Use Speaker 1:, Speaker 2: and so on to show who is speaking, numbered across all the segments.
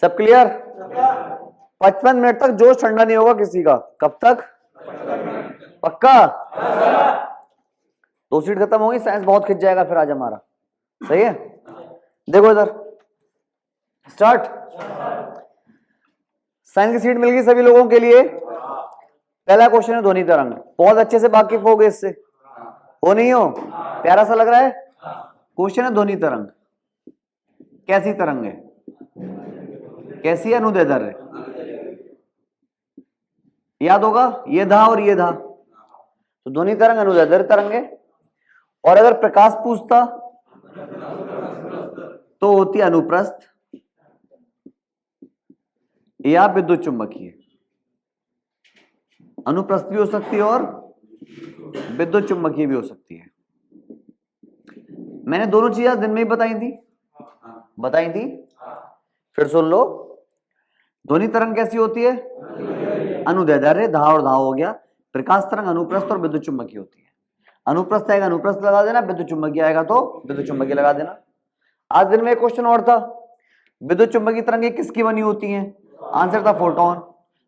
Speaker 1: सब clear? 55 minute तक जोश ठंडा नहीं होगा किसी का। कब तक? पक्का? 2 सीट खत्म होगी, साइंस बहुत खिंच जाएगा फिर आज हमारा। सही है? देखो इधर, स्टार्ट। साइंस की सीट मिल गई सभी लोगों के लिए। पहला क्वेश्चन है ध्वनि तरंग। बहुत अच्छे से वाकिफ हो गए इससे, हो नहीं हो? प्यारा सा लग रहा है। क्वेश्चन है ध्वनि तरंग कैसी तरंग है? कैसी है? अनुदैर्ध्य। याद होगा, ये धा और ये धा, तो ध्वनि तरंग अनुदैर्ध्य तरंग है। और अगर प्रकाश पूछता तो होती अनुप्रस्थ या विद्युत चुंबकीय। अनुप्रस्थ भी हो सकती है और विद्युत चुंबकीय भी हो सकती है। मैंने दोनों चीजें आज दिन में ही बताई थी। फिर सुन लो, ध्वनि तरंग कैसी होती है? अनुदैर्ध्य, धा और धा हो गया। प्रकाश तरंग अनुप्रस्थ और विद्युत चुंबकीय होती है। अनुप्रस्थ आएगा अनुप्रस्थ लगा देना, विद्युत चुंबकीय आएगा तो विद्युत चुंबकीय लगा देना। आज दिन में एक क्वेश्चन और था, विद्युत चुंबकीय तरंगें किसकी बनी होती हैं? आंसर था फोटोन।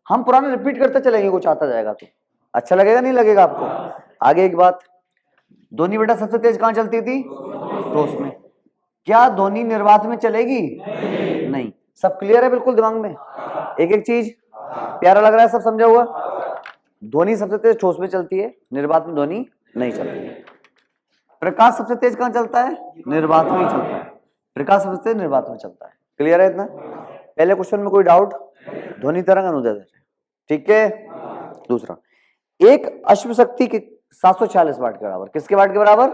Speaker 1: हम पुराने रिपीट करते चलेंगे, कुछ आता जाएगा तो अच्छा लगेगा, नहीं लगेगा आपको? आगे एक बात, ध्वनि बेटा सबसे तेज कहां चलती थी? ठोस में। क्या ध्वनि निर्वात में चलेगी? नहीं। सब क्लियर है बिल्कुल दिमाग में? एक एक चीज प्यारा लग रहा है, सब समझा हुआ? ध्वनि सबसे तेज ठोस में चलती है, निर्वात में ध्वनि नहीं चलती है। प्रकाश सबसे तेज कहां चलता है? निर्वात में ही चलता है। प्रकाश सबसे तेज निर्वात में चलता है। क्लियर है इतना? पहले क्वेश्चन में कोई डाउट? ध्वनि तरंग अनुदैर्ध्य, ठीक है। दूसरा, एक अश्व शक्ति के 746 वाट के बराबर, किसके वाट के बराबर?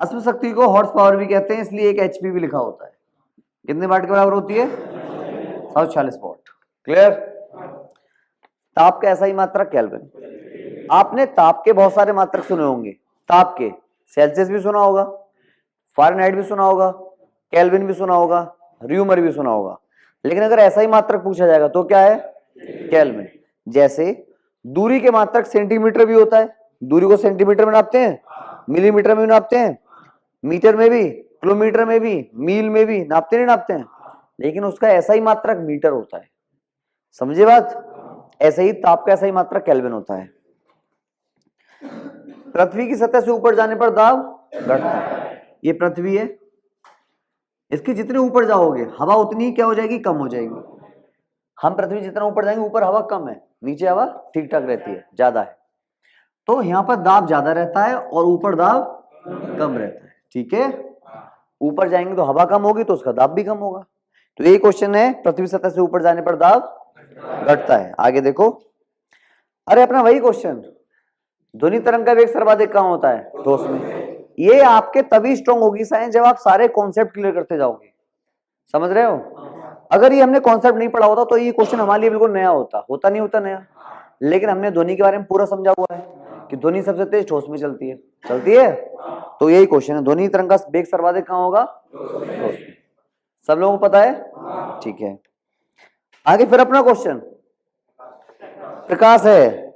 Speaker 1: अश्व शक्ति को हॉर्स पावर भी कहते हैं, इसलिए एक एचपी भी लिखा होता है। कितने वाट के बराबर होती है? 746 वाट। क्लियर? ताप का ऐसा ही मात्रक केल्विन। आपने ताप के बहुत सारे मात्रक सुने होंगे। ताप के सेल्सियस भी सुना होगा, फ़ारेनहाइट भी सुना होगा, केल्विन भी सुना होगा, र्यूमर भी सुना होगा। लेकिन अगर ऐसा ही मात्रक पूछा जाएगा तो क्या है? केल्विन। जैसे दूरी के मात्रक सेंटीमीटर भी होता है, दूरी को सेंटीमीटर में नापते हैं, मिलीमीटर में भी नापते हैं, मीटर में भी, किलोमीटर में भी, मील में भी नापते नहीं नापते हैं। लेकिन उसका ऐसा ही मात्रक मीटर होता है। समझे बात? ऐसे ही ताप का ऐसा ही मात्रक केल्विन होता है। पृथ्वी की सतह से ऊपर जाने पर दाब घटता है। ये पृथ्वी है, इसके जितने ऊपर जाओगे हवा उतनी ही क्या हो जाएगी? कम हो जाएगी। हम पृथ्वी जितना ऊपर जाएंगे ऊपर हवा कम है, नीचे हवा ठीक ठाक रहती है, ज्यादा है। तो यहाँ पर दाब ज्यादा रहता है और ऊपर दाब कम रहता है, ठीक है। ऊपर जाएंगे तो हवा कम होगी तो उसका दाब भी कम होगा। तो ये क्वेश्चन है, पृथ्वी सतह से ऊपर जाने पर दाब घटता है। आगे देखो, अरे अपना वही क्वेश्चन, ध्वनि तरंग का वेग सर्वाधिक कहां होता है? ठोस में। ये आपके तभी स्ट्रांग होगी साइंस जब आप सारे कॉन्सेप्ट क्लियर करते जाओगे। समझ रहे हो? अगर ये हमने कॉन्सेप्ट नहीं पढ़ा होता तो ये क्वेश्चन हमारे लिए बिल्कुल नया होता नहीं होता नया। लेकिन हमने ध्वनि के बारे में पूरा समझा हुआ है कि ध्वनि सबसे तेज ठोस में चलती है। तो यही क्वेश्चन है, ध्वनि तरंग का वेग सर्वाधिक कहां होगा? ठोस। सब लोगों को पता है? ठीक है। आगे फिर अपना क्वेश्चन, प्रकाश है,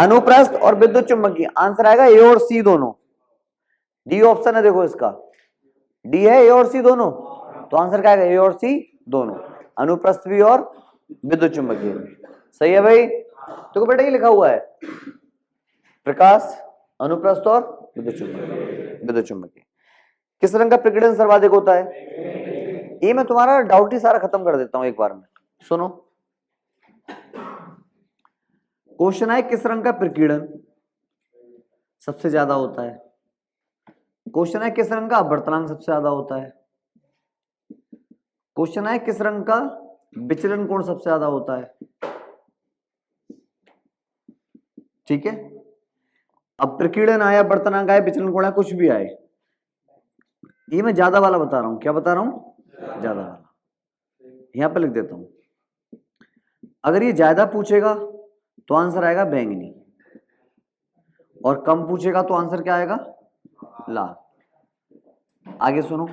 Speaker 1: अनुप्रस्थ और विद्युत चुंबकीय। आंसर आएगा ए और सी दोनों। डी ऑप्शन है, देखो इसका डी है, ए और सी दोनों। तो आंसर क्या आएगा? ए और सी दोनों, अनुप्रस्थ भी और विद्युत चुंबकीय भी। सही है भाई? तो बेटा ये लिखा हुआ है, प्रकाश, अनुप्रस्थ और विद्युत चुंबकीय। किस रंग का प्रकीर्णन सर्वाधिक होता है? ये मैं तुम्हारा डाउट ही सारा खत्म कर देता हूं एक बार में। सुनो, क्वेश्चन है किस रंग का प्रकीर्णन सबसे ज्यादा होता है। क्वेश्चन है किस रंग का अपवर्तनांक सबसे ज्यादा होता है। क्वेश्चन है किस रंग का विचलन कोण सबसे ज्यादा होता है। ठीक है, अब प्रकीर्णन आया, अपवर्तनांक आया, विचलन कोण आया, कुछ भी आए, ये मैं ज्यादा वाला बता रहा हूं। क्या बता रहा हूं? ज्यादा वाला। यहां पर लिख देता हूं, अगर ये ज्यादा पूछेगा तो आंसर आएगा बैंगनी, और कम पूछेगा तो आंसर क्या आएगा? लाल। आगे सुनो,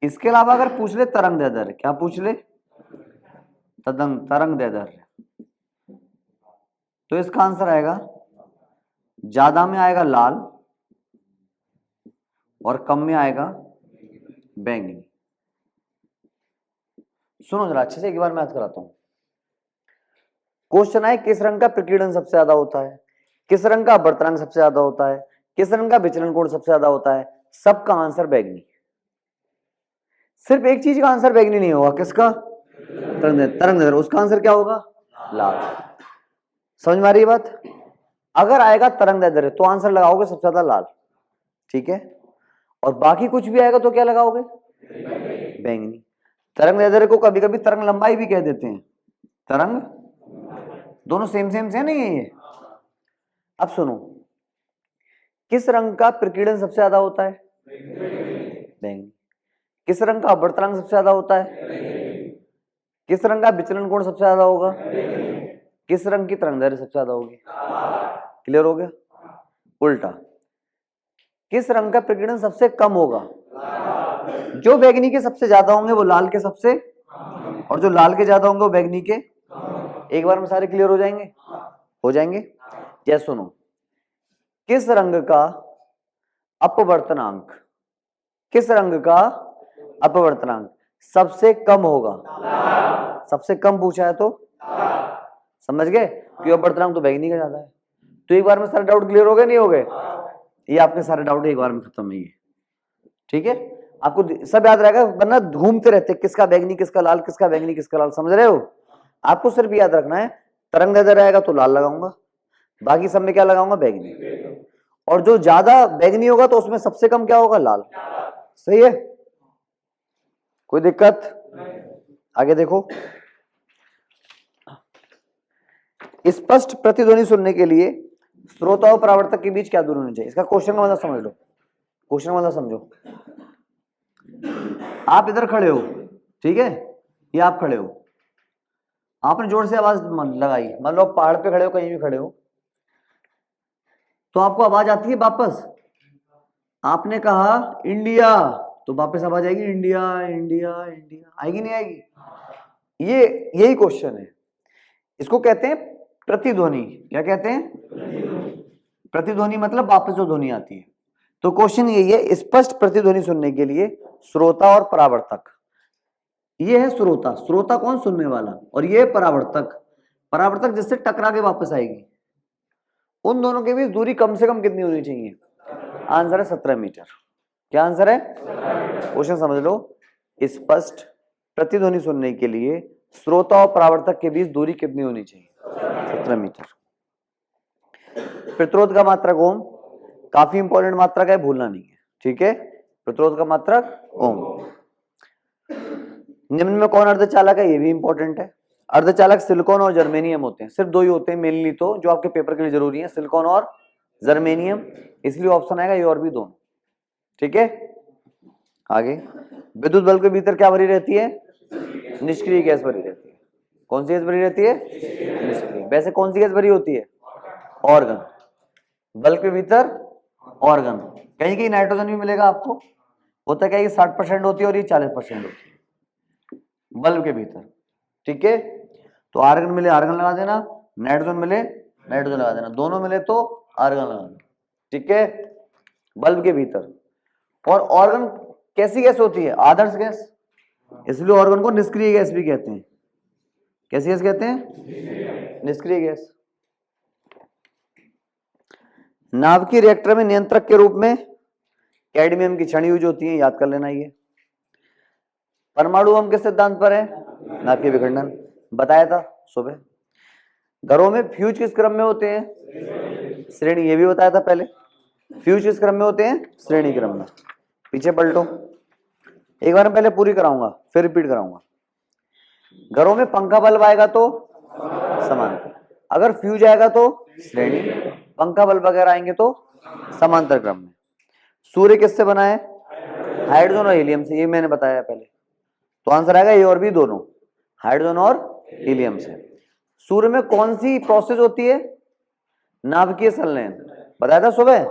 Speaker 1: इसके अलावा अगर पूछ ले तरंग दैर्ध्य, क्या पूछ ले? तरंग दैर्ध्य, तो इसका आंसर आएगा, ज्यादा में आएगा लाल और कम में आएगा बैंगनी। सुनो जरा अच्छे से, एक बार मैं याद कराता हूं। क्वेश्चन है किस रंग का प्रकीर्णन सबसे ज्यादा होता है, किस रंग का अपवर्तनांक सबसे ज्यादा होता है, किस रंग का विचलन कोण सबसे ज्यादा होता है। सबका आंसर बैगनी। सिर्फ एक चीज का आंसर बैगनी नहीं होगा, किसका? तरंग, उसका आंसर क्या होगा? लाल। समझ में आ रही है बात? अगर आएगा तरंग दैर्ध्य तो आंसर लगाओगे सबसे ज्यादा लाल, ठीक है। और बाकी कुछ भी आएगा तो क्या लगाओगे? बैंगनी। तरंग दैर्ध्य को कभी कभी तरंग लंबाई भी कह देते हैं। तरंग, दोनों सेम सेम से नहीं है ये। अब सुनो, किस रंग का प्रकीर्णन सबसे ज्यादा होता है? बैंगनी। किस रंग का अपवर्तनांक सबसे ज्यादा होता है? किस रंग का विचलन कोण सबसे ज्यादा होगा? किस रंग की तरंग दैर्ध्य सबसे ज्यादा होगी? क्लियर हो गया? उल्टा, किस रंग का प्रकीर्णन सबसे कम होगा? जो बैगनी के सबसे ज्यादा होंगे वो लाल के सबसे, और जो लाल के ज्यादा होंगे वो बैगनी के। एक बार में सारे क्लियर हो जाएंगे? हो जाएंगे। जैसे सुनो, किस रंग का अपवर्तनांक, किस रंग का अपवर्तनांक सबसे कम होगा? सबसे कम पूछा है तो समझ गए, क्यों? अपवर्तनांक तो बैगनी का ज्यादा है। तो एक बार में सारे डाउट क्लियर हो गए, नहीं हो गए? ये आपके सारे डाउट एक बार में खत्म है, ठीक है। आपको सब याद रहेगा, वरना घूमते रहते किसका बैगनी किसका लाल, किसका बैगनी किसका लाल। समझ रहे हो? आपको सिर्फ याद रखना है, तरंग दैर्ध्य रहेगा तो लाल लगाऊंगा, बाकी सब में क्या लगाऊंगा? बैगनी। और जो ज्यादा बैगनी होगा तो उसमें सबसे कम क्या होगा? लाल। सही है? कोई दिक्कत? आगे देखो, स्पष्ट प्रतिध्वनि सुनने के लिए श्रोता और परावर्तक के बीच क्या दूरी होनी चाहिए? इसका क्वेश्चन का मतलब समझ लो, क्वेश्चन का मतलब समझो। आप इधर खड़े हो, ठीक है, ये आप खड़े हो, आपने जोर से आवाज लगाई, मान लो पहाड़ पे खड़े हो, कहीं भी खड़े हो, तो आपको आवाज आती है वापस। आपने कहा इंडिया, तो वापस आवाज आएगी इंडिया इंडिया इंडिया, आएगी नहीं आएगी? ये यही क्वेश्चन है। इसको कहते हैं प्रतिध्वनि। क्या कहते हैं? प्रतिध्वनि मतलब वापस जो ध्वनि आती है। तो क्वेश्चन यही है, स्पष्ट प्रतिध्वनि सुनने के लिए श्रोता और परावर्तक। ये है श्रोता, श्रोता कौन? सुनने वाला। और ये परावर्तक, परावर्तक जिससे टकरा के वापस आएगी। उन दोनों के बीच दूरी कम से कम कितनी होनी चाहिए? आंसर है 17 मीटर। क्या आंसर है? क्वेश्चन समझ लो, स्पष्ट प्रतिध्वनि सुनने के लिए श्रोता और परावर्तक के बीच दूरी कितनी होनी चाहिए? 17 मीटर। प्रतिरोध का मात्रक ओम, काफी इंपॉर्टेंट मात्रक है, भूलना नहीं है, ठीक है। प्रतिरोध का मात्रक ओम। निम्न में कौन अर्धचालक है? ये भी इंपॉर्टेंट है। अर्धचालक सिलिकॉन और जर्मेनियम होते हैं, सिर्फ दो ही होते हैं मेनली, तो जो आपके पेपर के लिए जरूरी है, सिलिकॉन और जर्मेनियम। इसलिए ऑप्शन आएगा ये और भी दोनों, ठीक है। आगे, विद्युत बल्ब के भीतर क्या भरी रहती है? निष्क्रिय गैस भरी रहती है। कौन सी गैस भरी रहती है? निष्क्रिय। वैसे कौन सी गैस भरी होती है? ऑर्गन। बल्ब के भीतर ऑर्गन, कहीं कहीं नाइट्रोजन भी मिलेगा आपको। होता क्या है, 60% होती है और ये 40% होती है बल्ब के भीतर, ठीक है। तो आर्गन मिले आर्गन लगा देना, नाइट्रोजन मिले नाइट्रोजन लगा देना, दोनों मिले तो आर्गन लगा देना, ठीक है, बल्ब के भीतर। और ऑर्गन कैसी गैस होती है? आदर्श गैस, इसलिए ऑर्गन को निष्क्रिय गैस भी कहते हैं। कैसी गैस कहते हैं? निष्क्रिय गैस। नाभिकीय रिएक्टर में नियंत्रक के रूप में कैडमियम की छड़ यूज होती है, याद कर लेना। ये परमाणु बम के सिद्धांत पर है, नाभिकीय विखंडन बताया था सुबह। घरों में फ्यूज किस क्रम में होते हैं? श्रेणी, ये भी बताया था पहले। फ्यूज किस क्रम में होते हैं? श्रेणी क्रम में। पीछे पलटो, एक बार पहले पूरी कराऊंगा फिर रिपीट कराऊंगा। घरों में पंखा बल्ब आएगा तो समांतर, अगर फ्यूज आएगा तो श्रेणी, पंखा बल्ब वगैरह आएंगे तो समांतर क्रम में। सूर्य किससे बना है? हाइड्रोजन और हीलियम से, ये मैंने बताया पहले। तो आंसर आएगा ये और भी दोनों, हाइड्रोजन और हीलियम से। सूर्य में कौन सी प्रोसेस होती है? नाभिकीय संलयन, बताया था सुबह।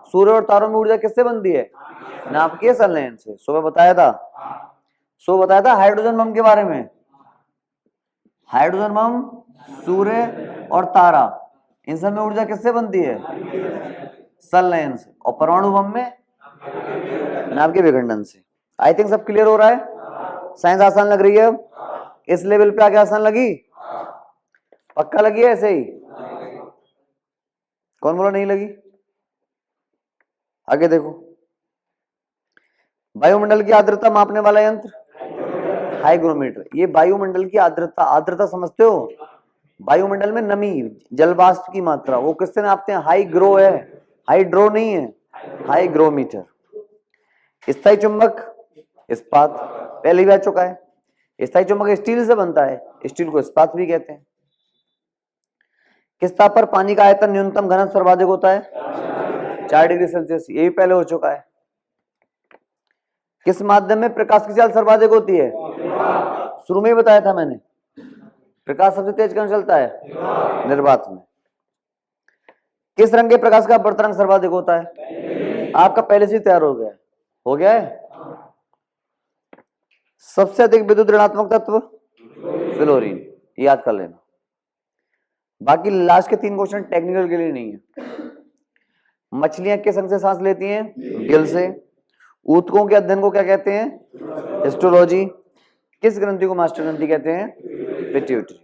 Speaker 1: सूर्य और तारों में ऊर्जा किससे बनती है? नाभिकीय संलयन से, सुबह बताया था। सुबह बताया था हाइड्रोजन बम के बारे में। हाइड्रोजन बम, सूर्य और तारा, इन सब में ऊर्जा किससे बनती है? संलयन से। और परमाणु बम में नाभिकीय विखंडन से। आई थिंक सब क्लियर हो रहा है, साइंस आसान लग रही है। इस लेवल पे आके आसान लगी? पक्का लगी है ऐसे ही? कौन बोला नहीं लगी? आगे देखो, वायुमंडल की आर्द्रता मापने वाला यंत्र हाइग्रोमीटर। ये वायुमंडल की आर्द्रता, आर्द्रता समझते हो? वायुमंडल में नमी, जल वाष्प की मात्रा, वो किससे नापते हैं? हाइग्रो है, हाइड्रो नहीं है, हाइग्रोमीटर। स्थायी चुंबक इस्पात, पहले भी आ चुका है। स्थायी चुंबक स्टील से बनता है, स्टील को इस्पात भी कहते हैं। किस ताप पर पानी का आयतन न्यूनतम घनत्व सर्वाधिक होता है? 4 डिग्री सेल्सियस, ये भी पहले हो चुका है। किस माध्यम में प्रकाश की चाल सर्वाधिक होती है? शुरू में ही बताया था मैंने, प्रकाश सबसे तेज कहां चलता है? निर्वात में। किस रंग के प्रकाश का अपवर्तन रंग सर्वाधिक होता है? आपका पहले से तैयार हो गया, हो गया है। सबसे अधिक विद्युत ऋणात्मक तत्व फ्लोरीन, याद कर लेना। बाकी लास्ट के 3 क्वेश्चन टेक्निकल के लिए नहीं है। मछलियां किस अंग से सांस लेती हैं? गिल से। ऊतकों के अध्ययन को क्या कहते हैं? हिस्टोलॉजी। किस ग्रंथि को मास्टर ग्रंथि कहते हैं? पिट्यूटरी।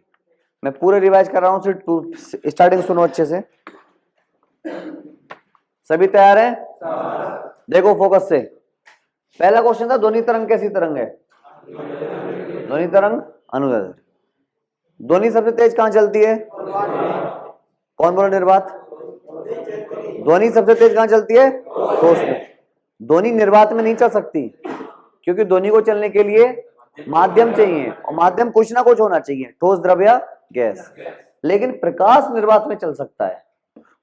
Speaker 1: मैं पूरे रिवाइज कर रहा हूं, सिर्फ स्टार्टिंग सुनो अच्छे से। सभी तैयार हैं? देखो फोकस से। पहला क्वेश्चन था ध्वनि तरंग कैसी तरंग है? ध्वनि तरंग अनुदैर्ध्य। ध्वनि सबसे तेज कहां चलती है? कौन बोला? निर्वात। ध्वनि सबसे तेज कहां चलती है? ठोस में। ध्वनि निर्वात में नहीं चल सकती, क्योंकि ध्वनि को चलने के लिए माध्यम चाहिए, और माध्यम कुछ ना कुछ होना चाहिए, ठोस, द्रव या गैस। लेकिन प्रकाश निर्वात में चल सकता है,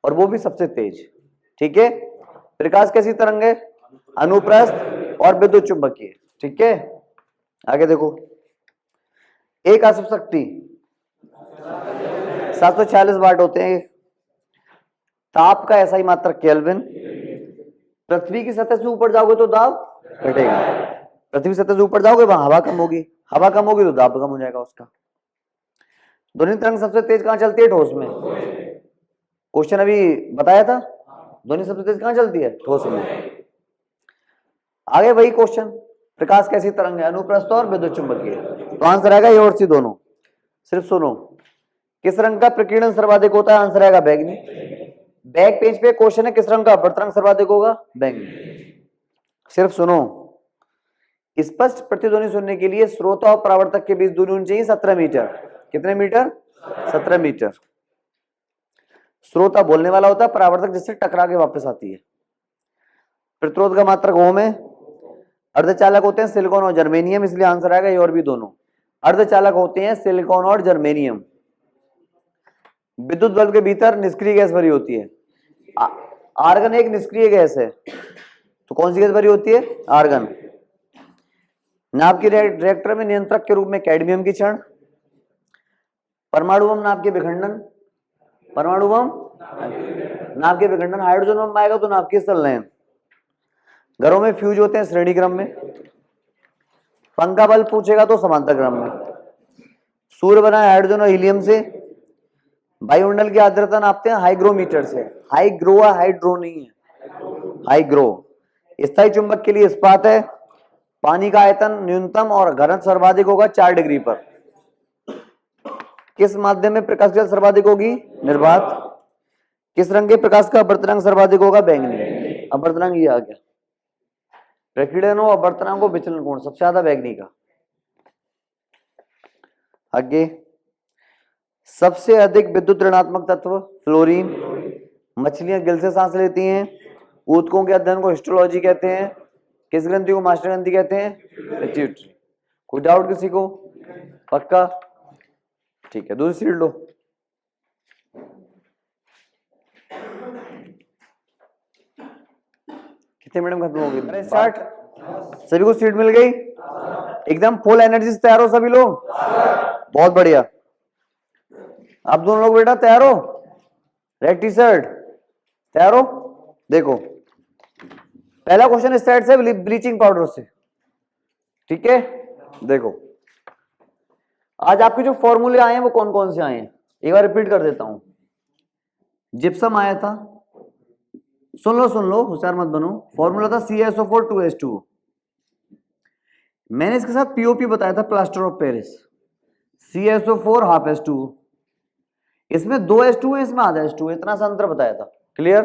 Speaker 1: और वो भी सबसे तेज। ठीक है। प्रकाश कैसी तरंग है? अनुप्रस्थ और विद्युत चुंबकीय। ठीक है। आगे देखो, एक आसुप शक्ति 746 वाट होते हैं। ताप का ऐसा ही मात्रक केल्विन। पृथ्वी की सतह से ऊपर जाओगे तो दाब घटेगा, पृथ्वी सतह से ऊपर जाओगे वहां हवा कम होगी, हवा कम होगी तो दाब कम हो जाएगा उसका। ध्वनि तरंग सबसे तेज कहां चलती है? ठोस में। क्वेश्चन अभी बताया था, ध्वनि सबसे तेज कहां चलती है? ठोस में। आगे वही क्वेश्चन, प्रकाश कैसी तरंग है? अनुप्रस्थ और विद्युत चुंबकीय। तो आंसर आएगा ये और सी दोनों। सिर्फ सुनो, किस रंग का प्रकीर्णन सर्वाधिक होता है? आंसर आएगा बैंगनी। बैक पेज पे क्वेश्चन है किस रंग का अपवर्तन रंग सर्वाधिक होगा? बैंगनी। सिर्फ सुनो, स्पष्ट प्रतिध्वनि सुनने के लिए श्रोता और परावर्तक के बीच दूरी होनी चाहिए 17 मीटर। कितने मीटर? 17 मीटर। श्रोता बोलने वाला होता है, परावर्तक जिससे टकरा के वापस आती है। प्रतिरोध का मात्रक ओम है। अर्धचालक होते हैं सिलिकॉन और जर्मेनियम, इसलिए आंसर आएगा ये और भी दोनों। अर्धचालक होते हैं सिलिकॉन और जर्मेनियम। विद्युत बल्ब के भीतर निष्क्रिय गैस भरी होती है। आर्गन एक निष्क्रिय गैस है, तो कौन सी गैस भरी होती है? आर्गन। नाभ के रिएक्टर में नियंत्रक के रूप में कैडमियम की क्षण। परमाणु बम नाभ के विखंडन, परमाणु बम नाभ के विखंडन। हाइड्रोजन बम आएगा तो नाभ की संलयन। घरों में फ्यूज होते हैं श्रेणी क्रम में। पंखा बल्ब पूछेगा तो समांतर क्रम में। सूर्य बना है हाइड्रोजन और हीलियम से। वायुमंडल की आर्द्रता नापते हैं हाइग्रोमीटर से। हाइग्रो है, हाइड्रो नहीं है, हाइग्रो। स्थायी चुंबक के लिए इस्पात है। पानी का आयतन न्यूनतम और घनत्व सर्वाधिक होगा 4 डिग्री पर। किस माध्यम में प्रकाश की चाल सर्वाधिक होगी? निर्वात। किस रंग के प्रकाश का अपवर्तन रंग सर्वाधिक होगा? बैंगनी। अपवर्तन रंग ये आ गया। प्रकीर्णन और अपवर्तनांक को विचलन कोण सबसे ज्यादा बैंगनी का। आगे, सबसे अधिक विद्युत ऋणात्मक तत्व फ्लोरीन। मछलियां गिल से सांस लेती हैं। ऊतकों के अध्ययन को हिस्टोलॉजी कहते हैं। किस ग्रंथि को मास्टर ग्रंथि कहते हैं? पिट्यूटरी। कोई डाउट किसी को? पक्का? ठीक है, दूसरी सीट लो। कितने मैडम खत्म हो गई? स्टार्ट। सभी को सीट मिल गई? एकदम फुल एनर्जी से तैयार हो सभी लोग? बहुत बढ़िया। आप दोनों लोग बेटा तैयार हो? रेड टी शर्ट तैयार हो? देखो, पहला क्वेश्चन स्टार्ट से ब्लीचिंग पाउडर से। ठीक है, देखो आज आपके जो फॉर्मूले आए हैं वो कौन कौन से आए हैं, एक बार रिपीट कर देता हूं। जिप्सम आया था, सुन लो, होशियार मत बनो। फॉर्मूला था CaSO4 2H2O। मैंने इसके साथ POP बताया था, plaster of Paris. CSO4 half H2, इसमें 2 H2 है, इसमें आधा H2 है, इतना सा अंतर बताया था। क्लियर?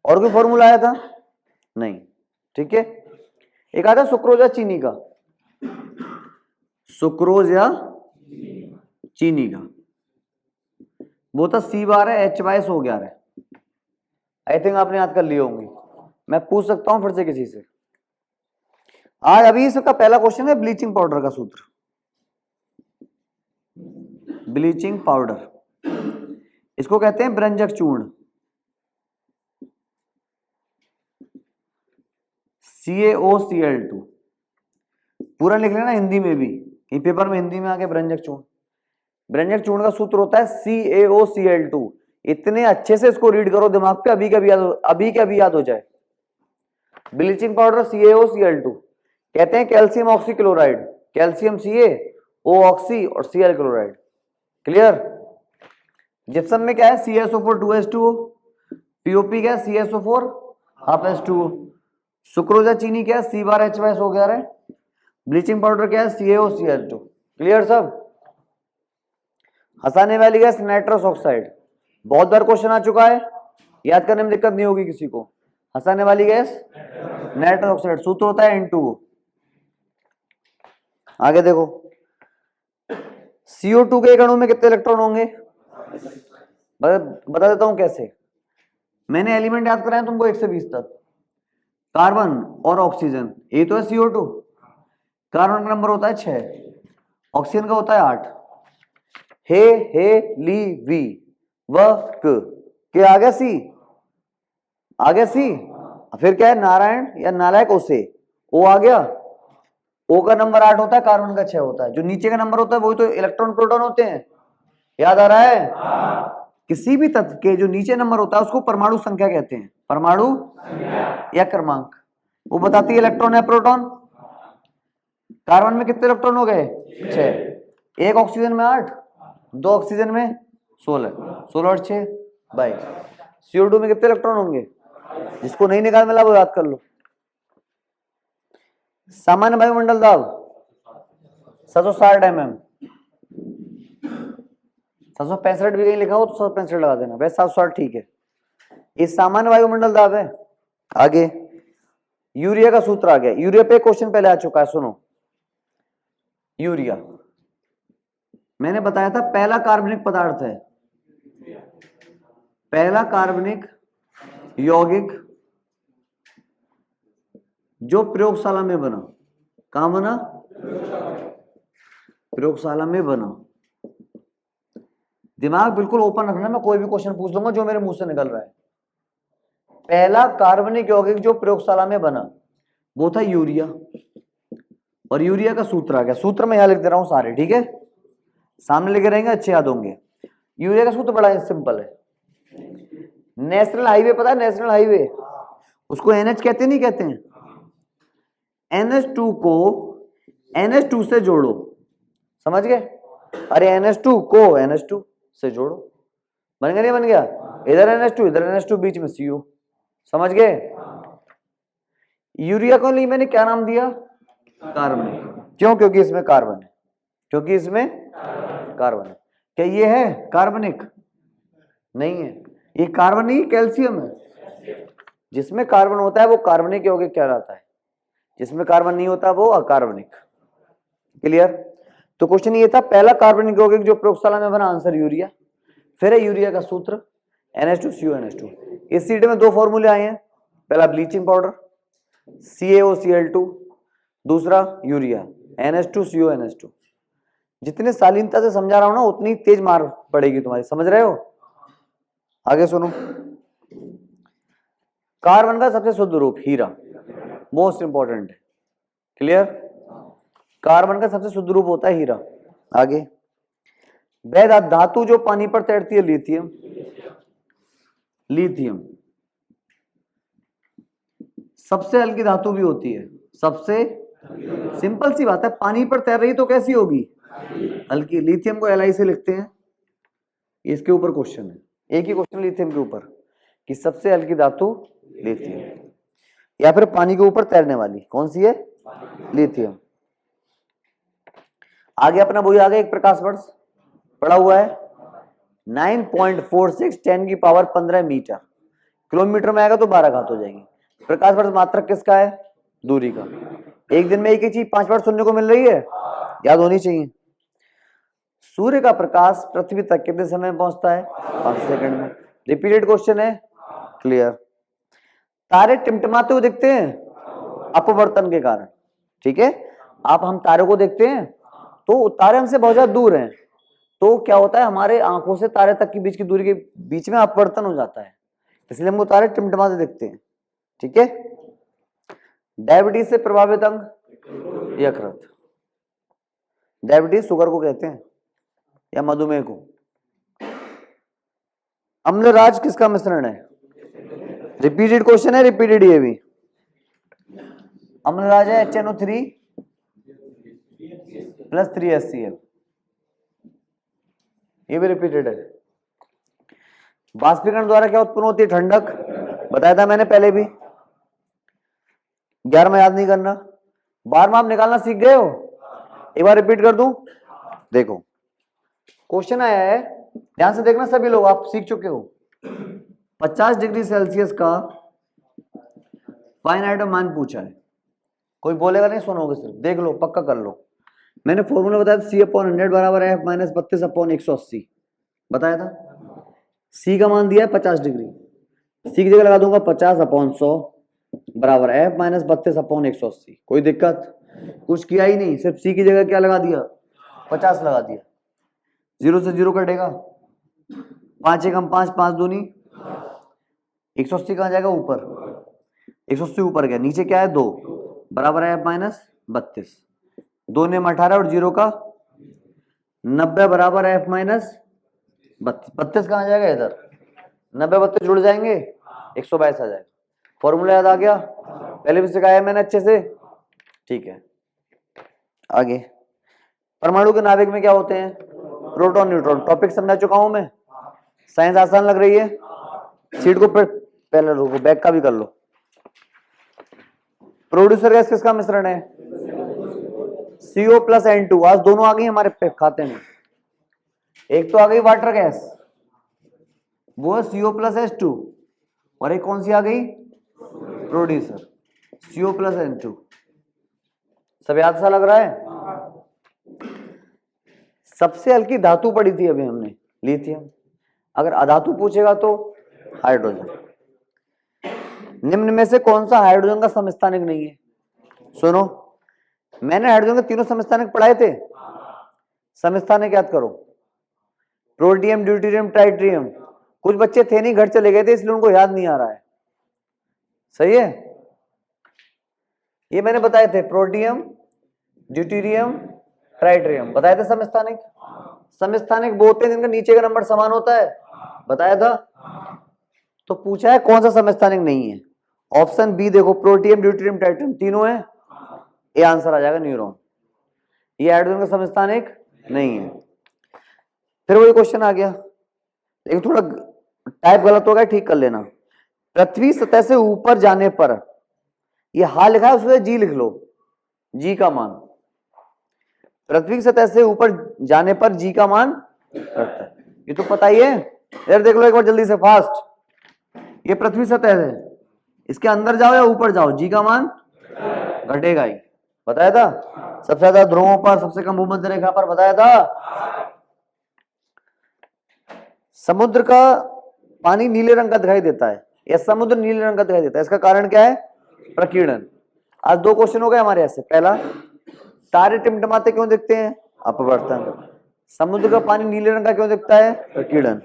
Speaker 1: और कोई फॉर्मूला आया था? नहीं। ठीक है, एक आता सुक्रोज या चीनी का, सुक्रोज या चीनी का, वो था C बार है, H/S हो गया है। आई थिंक आपने याद कर लिए होंगे, मैं पूछ सकता हूं फिर से किसी से। आज अभी इसका पहला क्वेश्चन है ब्लीचिंग पाउडर का सूत्र। ब्लीचिंग पाउडर, इसको कहते हैं ब्रंजक चूर्ण, CaOCl2। पूरा लिख लेना हिंदी में भी, ये पेपर में हिंदी में आके ब्रंजक चूर्ण। ब्रंजक चूर्ण का सूत्र होता है CaOCl2। इतने अच्छे से इसको रीड करो दिमाग पे, अभी के अभी याद हो जाए। ब्लीचिंग पाउडर CaOCl2, कहते हैं calcium oxy chloride, calcium Ca, O oxy और Cl क्लोराइड। क्लियर? जिप्सम में क्या है? CSO4 2H2O, POP क्या है? CSO4 हाफ H2O, सुक्रोजा चीनी क्या है? C बार H/S हो गया है, ब्लीचिंग पाउडर क्या है? CaOCl2। क्लियर सब? हंसाने वाली गैस नाइट्रस ऑक्साइड, बहुत बार क्वेश्चन आ चुका है, याद करने में दिक्कत नहीं होगी किसी को। हंसाने वाली गैस नाइट्रस ऑक्साइड, सूत्र होता है N2O। आगे देखो, CO2 के अणु में कितने इलेक्ट्रॉन होंगे? बता देता हूं कैसे। मैंने एलिमेंट याद कराए तुमको 1 से 20 तक। कार्बन और ऑक्सीजन, ये तो है CO2, कार्बन का नंबर होता है 6, ऑक्सीजन का होता है 8। हे ली वी व के आ गया C, आ गया C। फिर क्या है? नारायण या नालायक ओसे, O आ गया। O का नंबर 8 होता है, कार्बन का 6 होता है। जो नीचे का नंबर होता है वही तो इलेक्ट्रॉन प्रोटॉन होते हैं, याद आ रहा है? किसी भी तत्व के जो नीचे नंबर होता है उसको परमाणु संख्या कहते हैं, परमाणु या क्रमांक। वो बताती है इलेक्ट्रॉन या प्रोटॉन। कार्बन में कितने इलेक्ट्रॉन हो गए? 6। एक ऑक्सीजन में 8, 2 ऑक्सीजन में 16, 16 और 6 22। CO2 में कितने इलेक्ट्रॉन होंगे? जिसको नहीं निकाल मिला वो याद कर लो। सामान्य वायुमंडल दाब 760 mm, 765 भी कहीं लिखा हो तो 765 लगा देना, वैसे 760 ठीक है। ये सामान्य वायुमंडल दाब है। आगे यूरिया का सूत्र आ गया। यूरिया पे क्वेश्चन पहले आ चुका है, सुनो। यूरिया मैंने बताया था पहला कार्बनिक पदार्थ है, पहला कार्बनिक यौगिक जो प्रयोगशाला में बना। कहां बना? प्रयोगशाला में बना। दिमाग बिल्कुल ओपन रखना, मैं कोई भी क्वेश्चन पूछ लूंगा जो मेरे मुंह से निकल रहा है। पहला कार्बनिक यौगिक जो प्रयोगशाला में बना वो था यूरिया, और यूरिया का सूत्र आ गया। सूत्र मैं यहां लिख दे रहा हूं सारे, ठीक है? सामने लिखे रहेंगे, अच्छे याद होंगे। यूरिया का सूत्र बड़ा सिंपल है। नेशनल हाईवे पता है? नेशनल हाईवे, उसको NH कहते नहीं कहते हैं? NH2 को NH2 से जोड़ो, समझ गए? अरे NH2 को NH2 से जोड़ो, बन गया नहीं बन गया? इधर NH2 इधर NH2, बीच में CO, समझ गए? यूरिया को लिए मैंने क्या नाम दिया? कार्बनिक। क्यों? क्योंकि इसमें कार्बन है, क्योंकि इसमें कार्बन है। क्या ये है कार्बनिक? नहीं है, ये कार्बन नहीं, कैल्शियम है। जिसमें कार्बन होता है वो कार्बनिक यौगिक कहलाता है, जिसमें कार्बन नहीं होता वो अकार्बनिक। क्लियर? तो क्वेश्चन ये था, पहला कार्बनिक यौगिक जो प्रयोगशाला में बना, आंसर यूरिया। फिर है यूरिया का सूत्र NH2CONH2। इस सीट में 2 फॉर्मूले आए हैं, पहला ब्लीचिंग पाउडर CaOCl2, दूसरा यूरिया NH2CONH2। जितने शालीनता से समझा रहा हूं ना उतनी तेज मार पड़ेगी तुम्हारी, समझ रहे हो? आगे सुनो, कार्बन का सबसे शुद्ध रूप हीरा, मोस्ट इंपॉर्टेंट है। क्लियर? कार्बन का सबसे शुद्ध रूप होता है हीरा। आगे वह धातु जो पानी पर तैरती है, लिथियम। लिथियम सबसे हल्की धातु भी होती है, सबसे सिंपल सी बात है, पानी पर तैर रही तो कैसी होगी? हल्की। लिथियम को Li से लिखते हैं, इसके ऊपर क्वेश्चन है, एक ही क्वेश्चन लिथियम के ऊपर कि सबसे हल्की धातु लिथियम, या फिर पानी के ऊपर तैरने वाली कौन सी है? लिथियम। आगे अपना वही आगे एक प्रकाश वर्ष पड़ा हुआ है 9.46 10 की पावर 15 मीटर, किलोमीटर में आएगा तो 12 घात हो जाएगी। प्रकाश वर्ष मात्रक किसका है? दूरी का। एक दिन में एक ही चीज 5 बार सुनने को मिल रही है, याद होनी चाहिए। सूर्य का प्रकाश पृथ्वी तक कितने समय में पहुंचता है? 5 सेकंड में। रिपीटेड क्वेश्चन है, क्लियर। तारे टिमटिमाते हुए दिखते हैं अपवर्तन के कारण, ठीक है। आप हम तारे को देखते हैं तो तारे हमसे बहुत ज्यादा दूर हैं, तो क्या होता है हमारे आंखों से तारे तक की बीच की दूरी के बीच में अपवर्तन हो जाता है, इसलिए हमको तारे टिमटिमाते दिखते हैं, ठीक है। डायबिटीज से प्रभावित अंग यकृत। डायबिटीज शुगर को कहते हैं या मधुमेह को। अम्लराज किसका मिश्रण है? रिपीटेड क्वेश्चन है, रिपीटेड ये भी। अम्लराज है HNO3 प्लस 3HCl, ये भी रिपीटेड है। बाष्पीकरण द्वारा क्या उत्पन्न होती है? ठंडक, बताया था मैंने पहले भी। 11 में याद नहीं करना, 12 आप निकालना सीख गए हो। एक बार रिपीट कर दूं, देखो क्वेश्चन आया है, ध्यान से देखना सभी लोग, आप सीख चुके हो। 50 डिग्री सेल्सियस का फाइनाइट मान पूछा है, कोई बोलेगा नहीं, सुनोगे सिर्फ, देख लो, पक्का कर लो। मैंने फॉर्मूला बताया था C/100 बराबर है F-32/180 बताया था। C का मान दिया है 50 डिग्री, C की जगह लगा दूंगा 50/100 बराबर F-32/180। कोई दिक्कत? कुछ किया ही नहीं, सिर्फ C की जगह क्या लगा दिया? 50 लगा दिया। 0 से 0 कटेगा, 5 एकम 5, 5 दूनी 180 कहाँ जाएगा? ऊपर, 180 ऊपर गया, नीचे क्या है? 2 बराबर है F-32। 2 ने 18 और 0 का 90 बराबर है F-32। 32 कहाँ जाएगा? इधर 90 32 जुड़ जाएंगे, 122 आ जाएगा। फॉर्मूला याद आ गया? पहले भी सिखाया है मैंने अच्छे से, ठीक है। आगे परमाणु के नाभिक में क्या होते हैं? Proton neutron. टॉपिक समझा चुका हूं मैं, साइंस आसान लग रही है? सीट को पहले रोको, बैक का भी कर लो। प्रोड्यूसर गैस किसका मिश्रण है? CO plus N2। आज दोनों आ गई हमारे खाते में। एक तो आ गई वाटर गैस, वो है CO प्लस H2, और एक कौन सी आ गई? Producer, CO plus N2। सब याद सा लग रहा है? सबसे हल्की धातु पड़ी थी अभी हमने, लिथियम। अगर अधातु पूछेगा तो हाइड्रोजन। निम्न में से कौन सा हाइड्रोजन का समस्थानिक नहीं है? सुनो, मैंने हाइड्रोजन के तीनों समस्थानिक पढ़ाए थे। समस्थानिक याद करो, प्रोटियम, ड्यूटेरियम, ट्राइटियम। कुछ बच्चे थे नहीं, घर चले गए थे, इसलिए उनको याद नहीं आ रहा है। सही है, ये मैंने बताए थे, प्रोटियम, ड्यूटेरियम, ट्राइटियम बताए थे समस्थानिक। समस्थानिक वो होते हैं जिनका नीचे का नंबर समान होता है, बताया था। तो पूछा है कौन सा समस्थानिक नहीं है? ऑप्शन बी देखो, प्रोटियम, ड्यूटेरियम, ट्राइटियम तीनों है, ये आंसर आ जाएगा न्यूरॉन। ये हाइड्रोजन का समस्थानिक नहीं है। फिर वही क्वेश्चन आ गया, लेकिन थोड़ा टाइप गलत हो गया, ठीक कर लेना। पृथ्वी सतह से ऊपर जाने पर, ये हा लिखा है उसमें जी लिख लो, जी का मान। पृथ्वी की सतह से ऊपर जाने पर जी का मान घटता है, ये तो पता ही है। यार देख लो एक बार जल्दी से, फास्ट। ये पृथ्वी सतह है, इसके अंदर जाओ या ऊपर जाओ, जी का मान घटेगा ही, बताया था। सबसे ज्यादा ध्रुवों पर, सबसे कम भूमध्य रेखा पर, बताया था। समुद्र का पानी नीले रंग का दिखाई देता है, या समुद्र नीले रंग का दिखाई देता है, इसका कारण क्या है? प्रकीर्णन। आज 2 क्वेश्चन हो गए हमारे ऐसे। पहला, तारे टिमटिमाते क्यों दिखते हैं? अपवर्तन। समुद्र का पानी नीले रंग का क्यों दिखता है? प्रकीर्णन।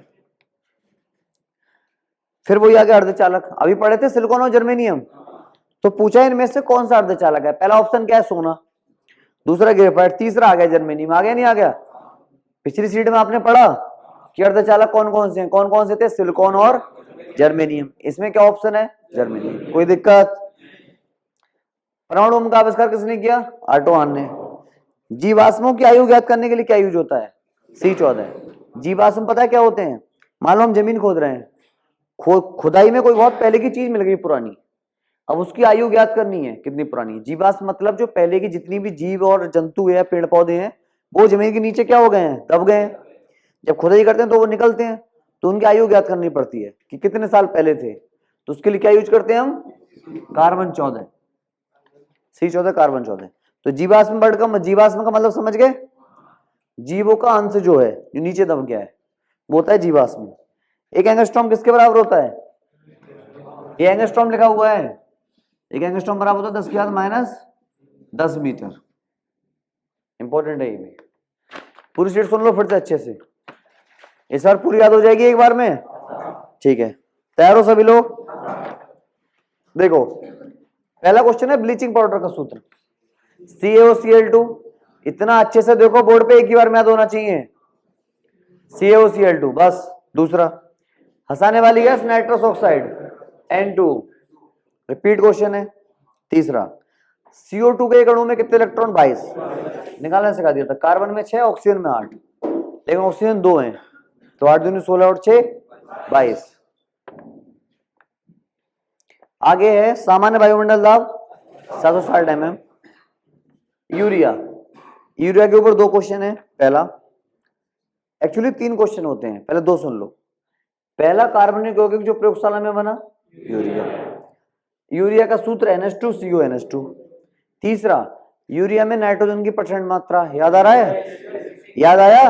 Speaker 1: फिर वही आगे अर्धचालक, अभी पढ़े थे सिलिकॉन और जर्मेनियम। तो पूछा इनमें से कौन सा अर्धचालक है? पहला ऑप्शन क्या है? सोना, दूसरा ग्रेफाइट, तीसरा आ गया जर्मेनियम। आ गया नहीं आ गया? पिछली सीट में आपने पढ़ा कि अर्धचालक कौन कौन से हैं, कौन कौन से थे? सिलिकॉन और जर्मेनियम। इसमें क्या ऑप्शन है? जर्मेनियम। कोई दिक्कत? परमाणु बम का आविष्कार किसने किया? ऑटो हॉर्न ने। जीवाश्मों की आयु ज्ञात करने के लिए क्या यूज होता है? C14। जीवाश्म पता है क्या होते हैं? मान लो हम जमीन खोद रहे हैं, खुदाई में कोई बहुत पहले की चीज मिल गई पुरानी, अब उसकी आयु ज्ञात करनी है कितनी पुरानी है। जीवाश्म मतलब जो पहले की जितनी भी जीव और जंतु है, पेड़ पौधे हैं, वो जमीन के नीचे क्या हो गए हैं, दब गए हैं। जब खुदाई करते हैं तो वो निकलते हैं, तो उनकी आयु ज्ञात करनी पड़ती है कि कितने साल पहले थे। तो उसके लिए क्या यूज करते हैं हम, कार्बन 14, C14 कार्बन 14। तो जीवाश्म बढ़कर, जीवाश्म का मतलब समझ गए, जीवों का अंश जो है जो नीचे दब गया है वो होता है जीवाश्म। एक एंगस्ट्रॉम किसके बराबर होता है, ये एंगस्ट्रॉम लिखा हुआ है, एक एंगस्ट्रॉम बराबर होता है 10⁻⁻10 मीटर। इंपॉर्टेंट है ये भी। पूरी शीट सुन लो फिर से अच्छे से, इस बार पूरी याद हो जाएगी एक बार में, ठीक है। तैयार हो सभी लोग। देखो पहला क्वेश्चन है ब्लीचिंग पाउडर का सूत्र, CaOCl2। इतना अच्छे से देखो, बोर्ड पे एक ही बार में याद होना चाहिए, CaOCl2 बस। दूसरा, हंसाने वाली gas nitrous oxide N2, repeat question है। तीसरा, CO2 के एक अणु में कितने इलेक्ट्रॉन, 22 निकालना सिखा दिया था। कार्बन में 6, ऑक्सीजन में 8, लेकिन ऑक्सीजन 2 है, तो 8 दूनी 16 और 6 22। आगे है सामान्य वायुमंडल दाब 760 mm। यूरिया, यूरिया के ऊपर 2 क्वेश्चन है। पहला, एक्चुअली 3 क्वेश्चन होते हैं, पहले 2 सुन लो। पहला, कार्बनिक यौगिक जो प्रयोगशाला में बना, यूरिया। यूरिया का सूत्र NH2CONH2। तीसरा, यूरिया में नाइट्रोजन की परसेंट मात्रा, याद आ रहा है, याद आया,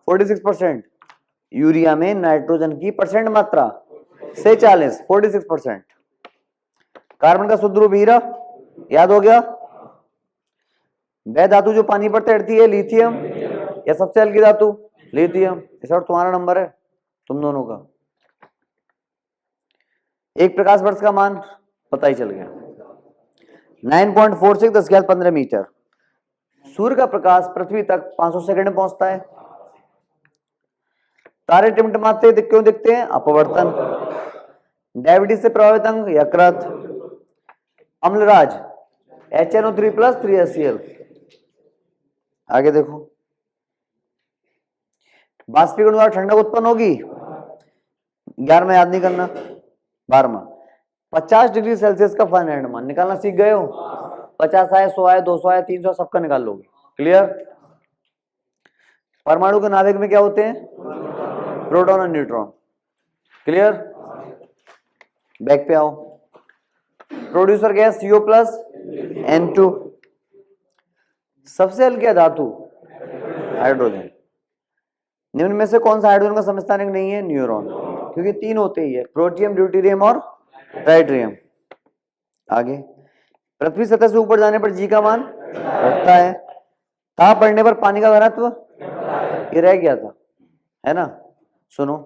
Speaker 1: 46%। यूरिया में नाइट्रोजन की परसेंट मात्रा 46% कार्बन का शुद्ध रूप हीरा, याद हो गया। वह धातु जो पानी पर तैरती है, लिथियम, या सबसे हल्की धातु लिथियम। इस और तुम्हारा नंबर है, तुम दोनों का। एक प्रकाश वर्ष का मान पता ही चल गया, 9.46 10 15 मीटर। सूर्य का प्रकाश पृथ्वी तक 500 सेकंड में पहुंचता है। तारे टिमटिमाते क्यों दिखते हैं, अपवर्तन। डायबिटीज से प्रभावित अंग, यकृत। Amalraj HNO3 + 3HCl। आगे देखो, बाष्पीकरण द्वारा ठंडक उत्पन्न होगी, 11वां याद नहीं करना, 12वां। 50 डिग्री सेल्सियस का फारेनहाइट मान निकालना सीख गए हो। 50 आए, 100 आए, 200 आए, 300, सबका निकाल लोगे। क्लियर। परमाणु के नाभिक में क्या होते हैं, प्रोटॉन और न्यूट्रॉन। क्लियर। बैक पे आओ। Producer gas CO+ N2। सबसे हल्की धातु हाइड्रोजन। निम्न में से कौन सा हाइड्रोजन का समस्थानिक नहीं है, न्यूरॉन, क्योंकि 3 होते ही है, प्रोटियम, ड्यूटेरियम और ट्राइटिरियम। आगे, पृथ्वी सतह से ऊपर जाने पर G का मान घटता है। ताप बढ़ने पर पानी का घनत्व, ये रह गया था, है ना। सुनो,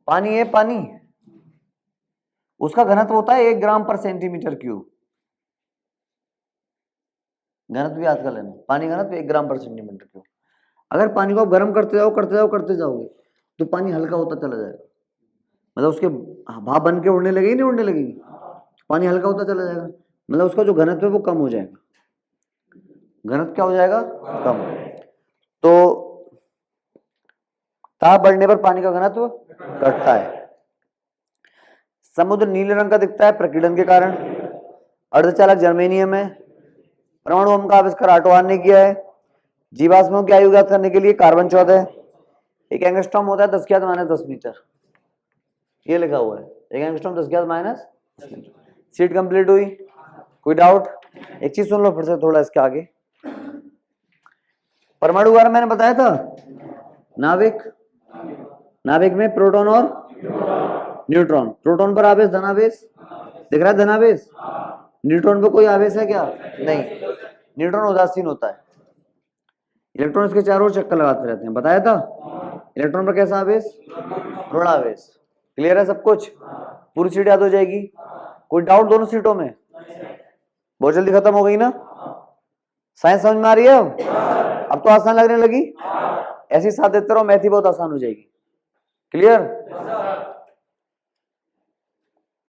Speaker 1: पानी है, पानी, उसका घनत्व होता है 1 ग्राम पर सेंटीमीटर क्यूब। घनत्व भी याद कर लेना, पानी घनत्व 1 ग्राम पर सेंटीमीटर क्यूब। अगर पानी को आप गर्म करते जाओगे तो पानी हल्का होता चला जाएगा, मतलब उसके भाप बन के उड़ने लगेगी, नहीं उड़ने लगेगी, पानी हल्का होता चला जाएगा, मतलब उसका जो घनत्व है वो कम हो जाएगा। घनत्व क्या हो जाएगा, कम। तो ताप बढ़ने पर पानी का घनत्व घटता है। समुद्र नीले रंग का दिखता है प्रकीर्णन के कारण। अर्धचालक जर्मेनियम है। परमाणु बम का आविष्कार ऑटो ने किया है। जीवाश्मों की आयु ज्ञात करने के लिए कार्बन 14। एक एंगस्ट्रॉम होता है 10⁻⁻10 मीटर, ये लिखा हुआ है, एक एंगस्ट्रॉम 10⁻⁻10 मीटर। सीट कंप्लीट हुई, कोई डाउट। एक चीज सुन लो फिर से थोड़ा इसके आगे। परमाणु के बारे में मैंने बताया था, नाभिक, नाभिक में प्रोटॉन और न्यूट्रॉन। प्रोटॉन पर आवेश धनावेश दिख रहा है, धनावेश। न्यूट्रॉन पर कोई आवेश है क्या, नहीं, न्यूट्रॉन उदासीन होता है। इलेक्ट्रॉन इसके चारों ओर चक्कर लगाते रहते हैं, बताया था। इलेक्ट्रॉन पर कैसा आवेश, ऋणावेश। क्लियर है सब कुछ, पूरी सीट याद हो जाएगी। कोई डाउट दोनों सीटों में, बहुत जल्दी खत्म हो गई ना। साइंस समझ में आ रही है अब तो आसान लगने लगी। ऐसे ही साथ देते रहो, मैथ ही बहुत आसान हो जाएगी। क्लियर।